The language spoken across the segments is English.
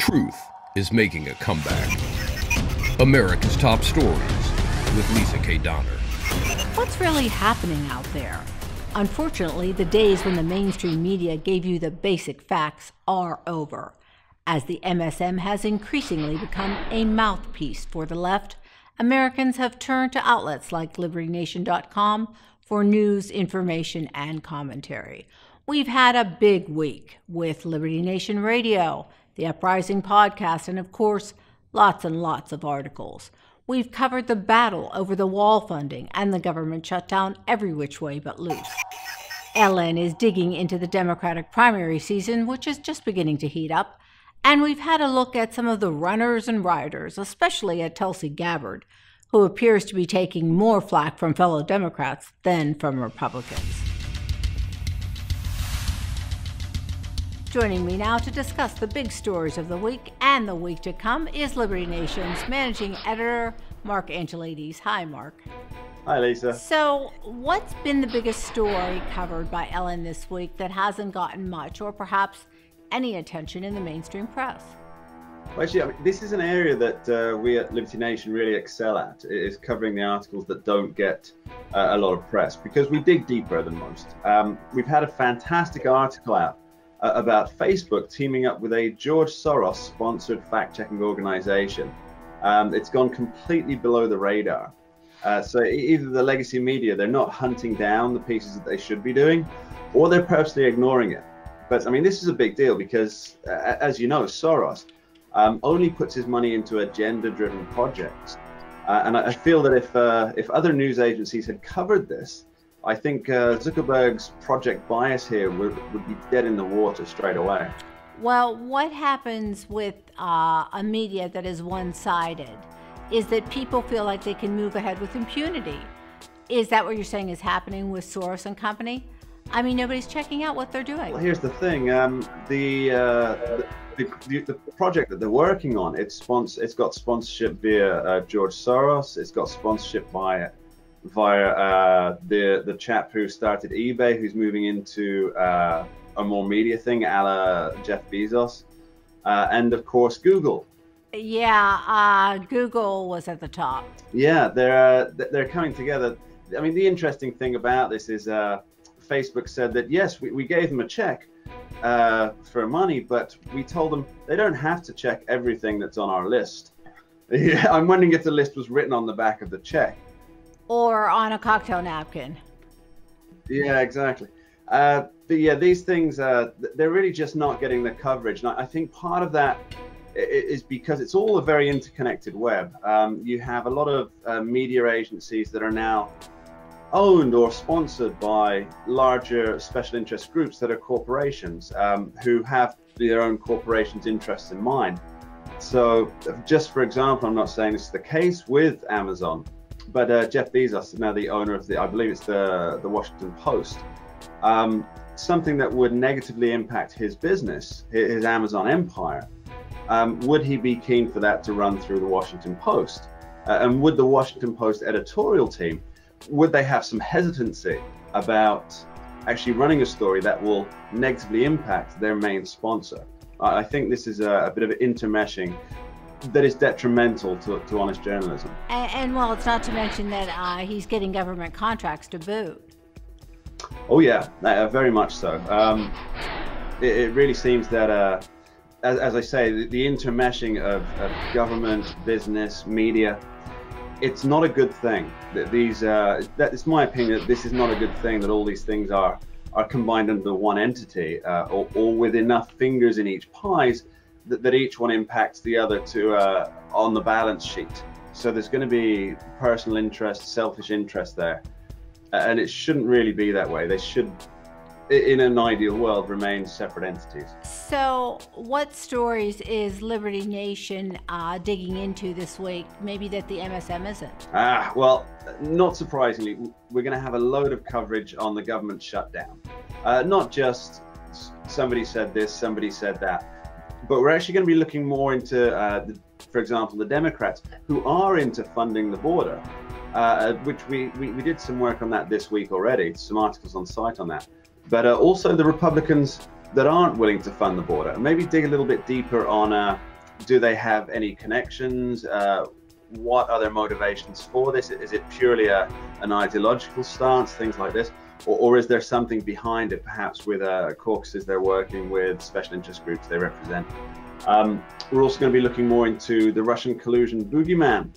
Truth is making a comeback. America's Top Stories with Lisa K. Donner. What's really happening out there? Unfortunately, the days when the mainstream media gave you the basic facts are over, as the MSM has increasingly become a mouthpiece for the left. Americans have turned to outlets like LibertyNation.com for news, information, and commentary. We've had a big week with Liberty Nation Radio, the Uprising podcast, and of course, lots and lots of articles. We've covered the battle over the wall funding and the government shutdown every which way but loose. Ellen is digging into the Democratic primary season, which is just beginning to heat up. And we've had a look at some of the runners and riders, especially at Tulsi Gabbard, who appears to be taking more flack from fellow Democrats than from Republicans. Joining me now to discuss the big stories of the week and the week to come is Liberty Nation's managing editor, Mark Angelides. Hi, Mark. Hi, Lisa. So, what's been the biggest story covered by Ellen this week that hasn't gotten much or perhaps any attention in the mainstream press? Well, actually, this is an area that we at Liberty Nation really excel at, is covering the articles that don't get a lot of press, because we dig deeper than most. We've had a fantastic article out about Facebook teaming up with a George Soros-sponsored fact-checking organization. It's gone completely below the radar. So either the legacy media, they're not hunting down the pieces that they should be doing, or they're purposely ignoring it. But I mean, this is a big deal because, as you know, Soros only puts his money into agenda-driven projects. And I feel that if other news agencies had covered this, I think Zuckerberg's project bias here would be dead in the water straight away. Well, what happens with a media that is one-sided is that people feel like they can move ahead with impunity. Is that what you're saying is happening with Soros and company? I mean, nobody's checking out what they're doing. Well, here's the thing. The project that they're working on, it's got sponsorship via George Soros. It's got sponsorship via the chap who started eBay, who's moving into a more media thing, a la Jeff Bezos, and of course Google. Yeah, Google was at the top. Yeah, they're coming together. I mean, the interesting thing about this is Facebook said that yes, we gave them a check for money, but we told them they don't have to check everything that's on our list. Yeah, I'm wondering if the list was written on the back of the check. Or on a cocktail napkin. Yeah, exactly. But yeah, these things, they're really just not getting the coverage. And I think part of that is because it's all a very interconnected web. You have a lot of media agencies that are now owned or sponsored by larger special interest groups that are corporations who have their own corporations' interests in mind. So just for example, I'm not saying this is the case with Amazon, but Jeff Bezos is now the owner of I believe it's the Washington Post. Something that would negatively impact his business, his Amazon empire, would he be keen for that to run through the Washington Post? And would the Washington Post editorial team, would they have some hesitancy about actually running a story that will negatively impact their main sponsor? I think this is a bit of an intermeshing that is detrimental to honest journalism. And well, it's not to mention that he's getting government contracts to boot. Oh yeah, very much so. It really seems that, as I say, the intermeshing of government, business, media, it's not a good thing. It's my opinion that this is not a good thing, that all these things are combined under one entity, or with enough fingers in each pies that each one impacts the other to on the balance sheet. So there's going to be personal interest, selfish interest there, and it shouldn't really be that way. They should, in an ideal world, remain separate entities. So what stories is Liberty Nation digging into this week, maybe that the MSM isn't? Well, not surprisingly, we're going to have a load of coverage on the government shutdown. Not just somebody said this, somebody said that, but we're actually going to be looking more into, for example, the Democrats who are into funding the border, which we did some work on that this week already, some articles on site on that. But also the Republicans that aren't willing to fund the border. Maybe dig a little bit deeper on Do they have any connections? What are their motivations for this? Is it purely an ideological stance, things like this? Or is there something behind it, perhaps with caucuses they're working with, special interest groups they represent? We're also going to be looking more into the Russian collusion boogeyman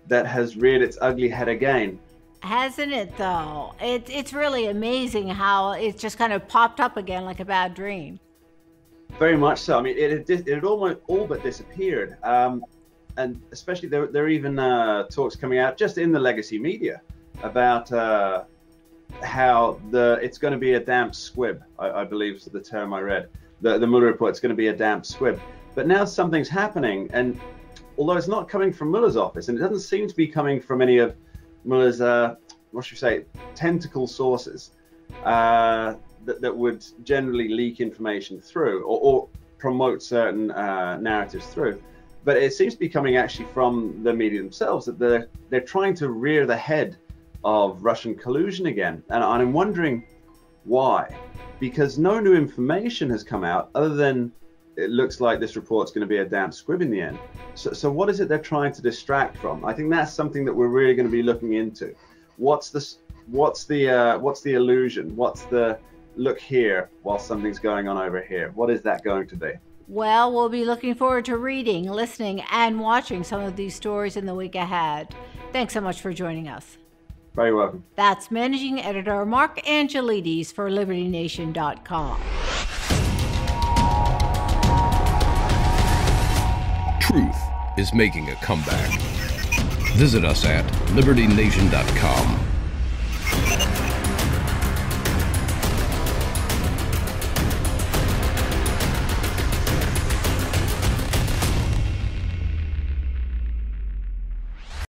that has reared its ugly head again. Hasn't it, though? It's really amazing how it just kind of popped up again like a bad dream. Very much so. I mean, it had almost all but disappeared. And especially there are even talks coming out just in the legacy media about how it's going to be a damp squib, I believe is the term I read. The Mueller report, it's going to be a damp squib. But now something's happening, and although it's not coming from Mueller's office, and it doesn't seem to be coming from any of Mueller's, what should we say, tentacle sources that would generally leak information through or promote certain narratives through. But it seems to be coming actually from the media themselves, that they're trying to rear the head of Russian collusion again. And I'm wondering why, because no new information has come out other than it looks like this report's going to be a damp squib in the end. So what is it they're trying to distract from? I think that's something that we're really going to be looking into. What's the illusion? What's the look here while something's going on over here? What is that going to be? Well, we'll be looking forward to reading, listening, and watching some of these stories in the week ahead. Thanks so much for joining us. Very welcome. That's Managing Editor Mark Angelides for LibertyNation.com. Truth is making a comeback. Visit us at LibertyNation.com.